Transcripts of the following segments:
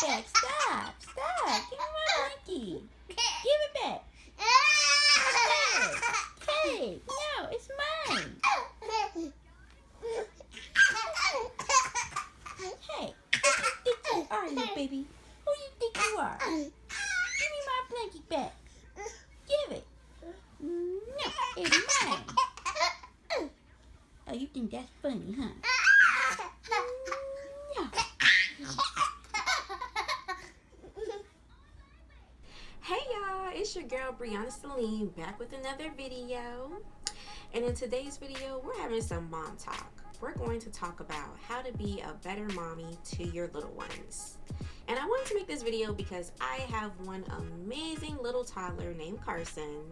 back. Stop. Give me my blankie. Give it back. Hey, no, it's mine. Hey, who you think you are, little baby? Who you think you are? Give me my blankie back. Give it. No, it's mine. Oh, you think that's funny, huh? No. Hey y'all, it's your girl Brianna Celine back with another video. And in today's video, we're having some mom talk. We're going to talk about how to be a better mommy to your little ones. And I wanted to make this video because I have one amazing little toddler named Carson,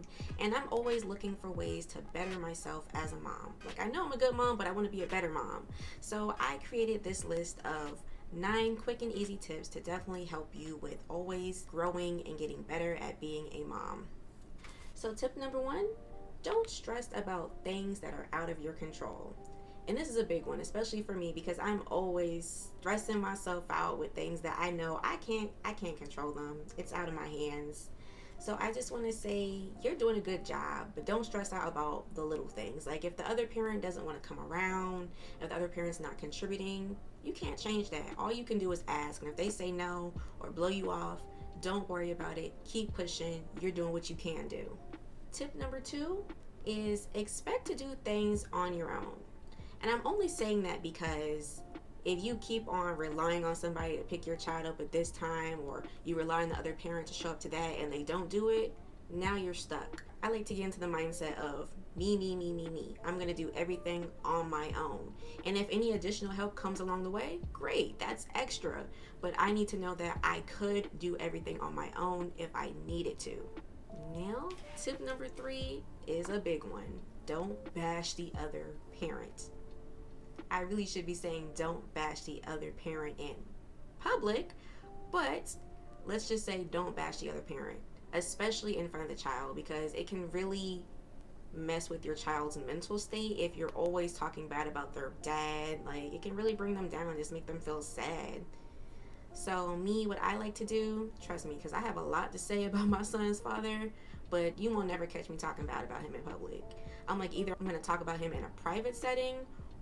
and I'm always looking for ways to better myself as a mom. Like, I know I'm a good mom, but I want to be a better mom. So I created this list of 9 quick and easy tips to definitely help you with always growing and getting better at being a mom. So tip number 1, don't stress about things that are out of your control. And this is a big one, especially for me, because I'm always stressing myself out with things that I know I can't control them. It's out of my hands. So I just want to say, you're doing a good job, but don't stress out about the little things. Like, if the other parent doesn't want to come around, if the other parent's not contributing, you can't change that. All you can do is ask. And if they say no or blow you off, don't worry about it. Keep pushing. You're doing what you can do. Tip number 2 is expect to do things on your own. And I'm only saying that because if you keep on relying on somebody to pick your child up at this time, or you rely on the other parent to show up to that and they don't do it, now you're stuck. I like to get into the mindset of me. I'm going to do everything on my own. And if any additional help comes along the way, great, that's extra. But I need to know that I could do everything on my own if I needed to. Now, tip number 3 is a big one. Don't bash the other parent. I really should be saying don't bash the other parent in public, but let's just say don't bash the other parent, especially in front of the child, because it can really mess with your child's mental state if you're always talking bad about their dad. Like, it can really bring them down and just make them feel sad. So me, what I like to do, trust me, because I have a lot to say about my son's father, but you will never catch me talking bad about him in public. I'm like, either I'm going to talk about him in a private setting,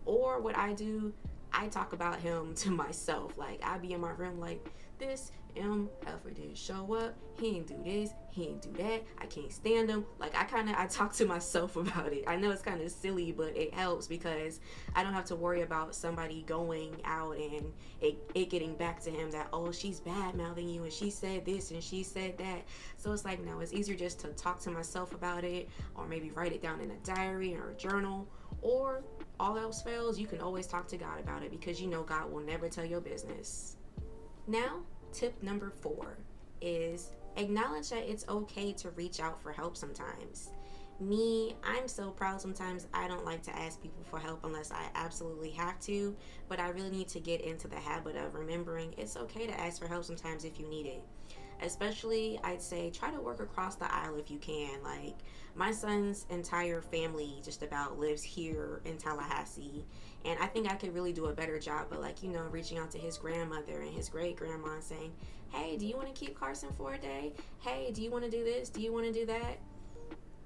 or what I do, I talk about him to myself. Like, I be in my room like, this MFer didn't show up, he ain't do this, he ain't do that, I can't stand him. Like, I talk to myself about it. I know it's kind of silly, but it helps because I don't have to worry about somebody going out and it getting back to him that, oh, she's bad mouthing you and she said this and she said that. So it's like, no, it's easier just to talk to myself about it, or maybe write it down in a diary or a journal, or all else fails, you can always talk to God about it, because you know God will never tell your business. Now, tip number 4 is acknowledge that it's okay to reach out for help sometimes. Me, I'm so proud sometimes I don't like to ask people for help unless I absolutely have to, but I really need to get into the habit of remembering it's okay to ask for help sometimes if you need it. Especially, I'd say, try to work across the aisle if you can. Like, my son's entire family just about lives here in Tallahassee, and I think I could really do a better job of, like, reaching out to his grandmother and his great grandma and saying, hey, do you want to keep Carson for a day? Hey, do you want to do this? Do you want to do that?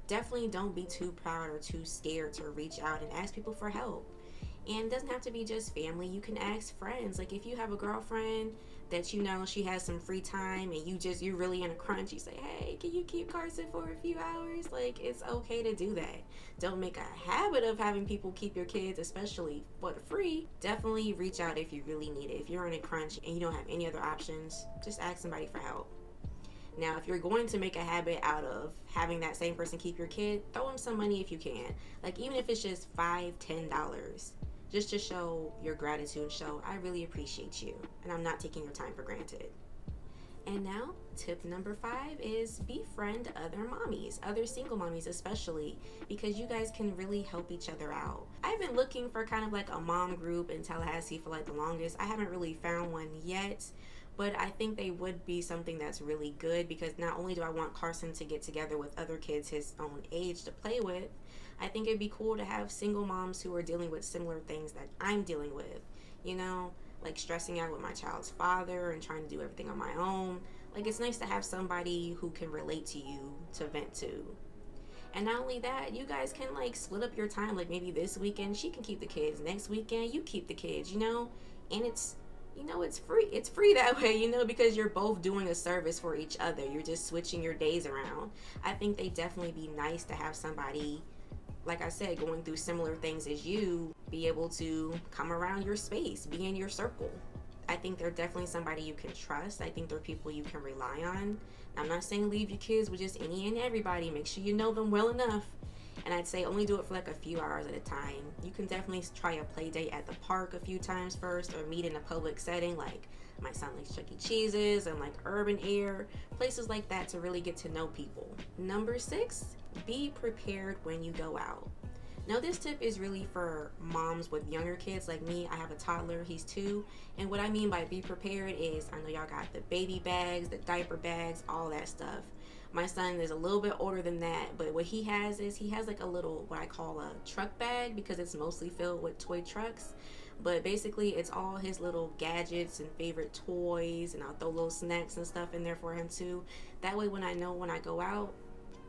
Definitely don't be too proud or too scared to reach out and ask people for help. And it doesn't have to be just family. You can ask friends. Like, if you have a girlfriend that she has some free time and you're really in a crunch, you say, hey, can you keep Carson for a few hours? Like, it's okay to do that. Don't make a habit of having people keep your kids, especially for free. Definitely reach out if you really need it. If you're in a crunch and you don't have any other options, just ask somebody for help. Now, if you're going to make a habit out of having that same person keep your kid, throw them some money if you can. Like, even if it's just $5, $10, just to show your gratitude, show I really appreciate you and I'm not taking your time for granted. And now, tip number 5 is befriend other mommies, other single mommies especially, because you guys can really help each other out. I've been looking for kind of like a mom group in Tallahassee for like the longest. I haven't really found one yet, but I think they would be something that's really good, because not only do I want Carson to get together with other kids his own age to play with, I think it'd be cool to have single moms who are dealing with similar things that I'm dealing with. like stressing out with my child's father and trying to do everything on my own, like it's nice to have somebody who can relate to you to vent to. And not only that, you guys can like split up your time. Like maybe this weekend she can keep the kids, next weekend you keep the kids, and it's free. It's free that way, because you're both doing a service for each other. You're just switching your days around. I think they definitely be nice to have somebody, like I said, going through similar things as you, be able to come around your space, be in your circle. I think they're definitely somebody you can trust. I think they're people you can rely on. I'm not saying leave your kids with just any and everybody. Make sure you know them well enough. And I'd say only do it for like a few hours at a time. You can definitely try a play date at the park a few times first, or meet in a public setting like my son likes Chuck E. Cheese's and like urban air, places like that to really get to know people. Number 6, be prepared when you go out. Now this tip is really for moms with younger kids like me. I have a toddler, he's 2. And what I mean by be prepared is, I know y'all got the baby bags, the diaper bags, all that stuff. My son is a little bit older than that, but what he has is he has like a little, what I call a truck bag, because it's mostly filled with toy trucks. But basically it's all his little gadgets and favorite toys, and I'll throw little snacks and stuff in there for him too. That way when I go out,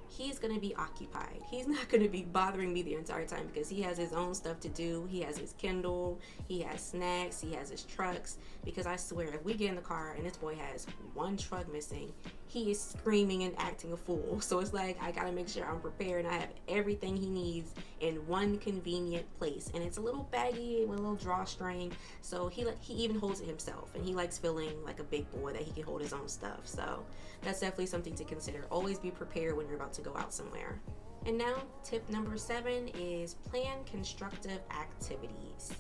he's going to be occupied. He's not going to be bothering me the entire time, because he has his own stuff to do. He has his Kindle, he has snacks, he has his trucks. Because I swear, if we get in the car and this boy has one truck missing, he is screaming and acting a fool. So it's like, I got to make sure I'm prepared and I have everything he needs in one convenient place. And it's a little baggy with a little drawstring, so he even holds it himself, and he likes feeling like a big boy that he can hold his own stuff. So that's definitely something to consider. Always be prepared when you're about to go out somewhere. And now tip number 7 is plan constructive activities.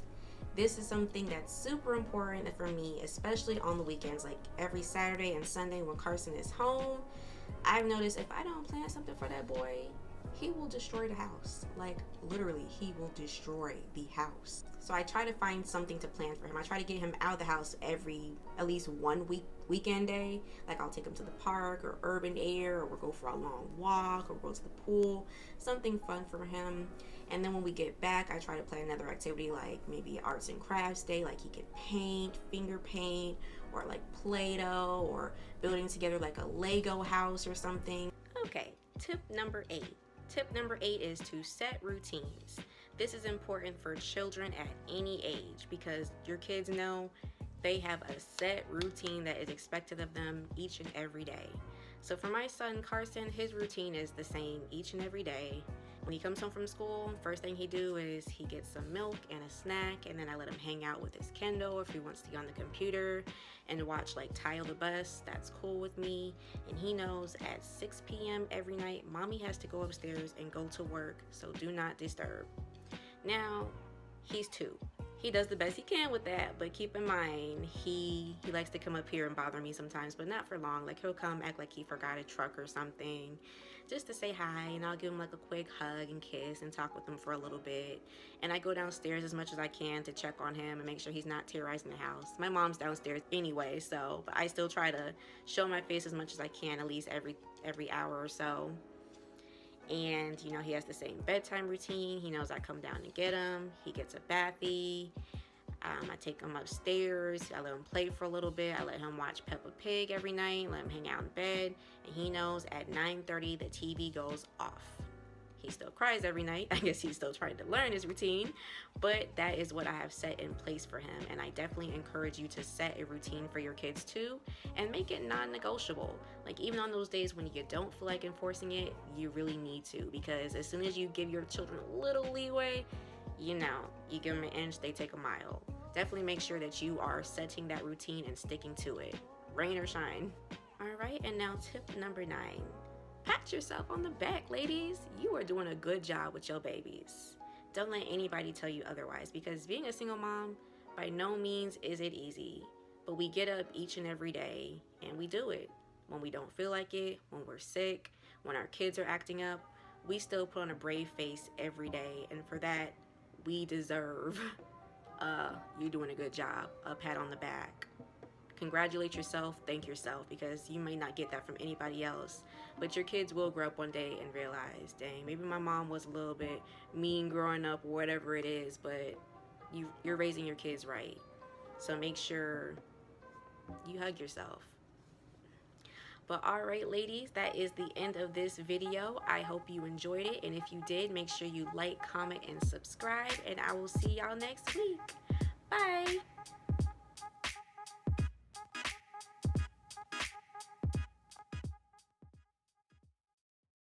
This is something that's super important for me, especially on the weekends, like every Saturday and Sunday when Carson is home. I've noticed if I don't plan something for that boy, he will destroy the house. Like literally, he will destroy the house. So I try to find something to plan for him. I try to get him out of the house at least one weekend day. Like I'll take him to the park or urban air, or we'll go for a long walk, or go to the pool, something fun for him. And then when we get back, I try to plan another activity, like maybe arts and crafts day, like he could paint, finger paint, or like Play-Doh, or building together like a Lego house or something. Okay, tip number 8. Tip number 8 is to set routines. This is important for children at any age, because your kids know they have a set routine that is expected of them each and every day. So for my son Carson, his routine is the same each and every day. When he comes home from school, first thing he do is he gets some milk and a snack, and then I let him hang out with his Kindle. If he wants to be on the computer and watch like Tile the Bus, that's cool with me. And he knows at 6 p.m. every night, mommy has to go upstairs and go to work, so do not disturb. Now, he's 2. He does the best he can with that, but keep in mind, he likes to come up here and bother me sometimes, but not for long. Like he'll come act like he forgot a truck or something, just to say hi, and I'll give him like a quick hug and kiss and talk with him for a little bit. And I go downstairs as much as I can to check on him and make sure he's not terrorizing the house. My mom's downstairs anyway, but I still try to show my face as much as I can, at least every hour or so. And he has the same bedtime routine. He knows I come down and get him. He gets a bathie. I take him upstairs. I let him play for a little bit. I let him watch Peppa Pig every night. Let him hang out in bed. And he knows at 9:30 the TV goes off. He still cries every night. I guess he's still trying to learn his routine, but that is what I have set in place for him. And I definitely encourage you to set a routine for your kids too, and make it non-negotiable. Like even on those days when you don't feel like enforcing it, you really need to, because as soon as you give your children a little leeway, you give them an inch, they take a mile. Definitely make sure that you are setting that routine and sticking to it, rain or shine. All right, and now tip number 9. Pat yourself on the back, ladies. You are doing a good job with your babies. Don't let anybody tell you otherwise, because being a single mom, by no means is it easy. But we get up each and every day and we do it. When we don't feel like it, when we're sick, when our kids are acting up, we still put on a brave face every day. And for that, we deserve you doing a good job. A pat on the back. Congratulate yourself, thank yourself, because you may not get that from anybody else. But your kids will grow up one day and realize, dang, maybe my mom was a little bit mean growing up or whatever it is, but you're raising your kids right. So make sure you hug yourself. But all right, ladies, that is the end of this video. I hope you enjoyed it. And if you did, make sure you like, comment, and subscribe. And I will see y'all next week. Bye.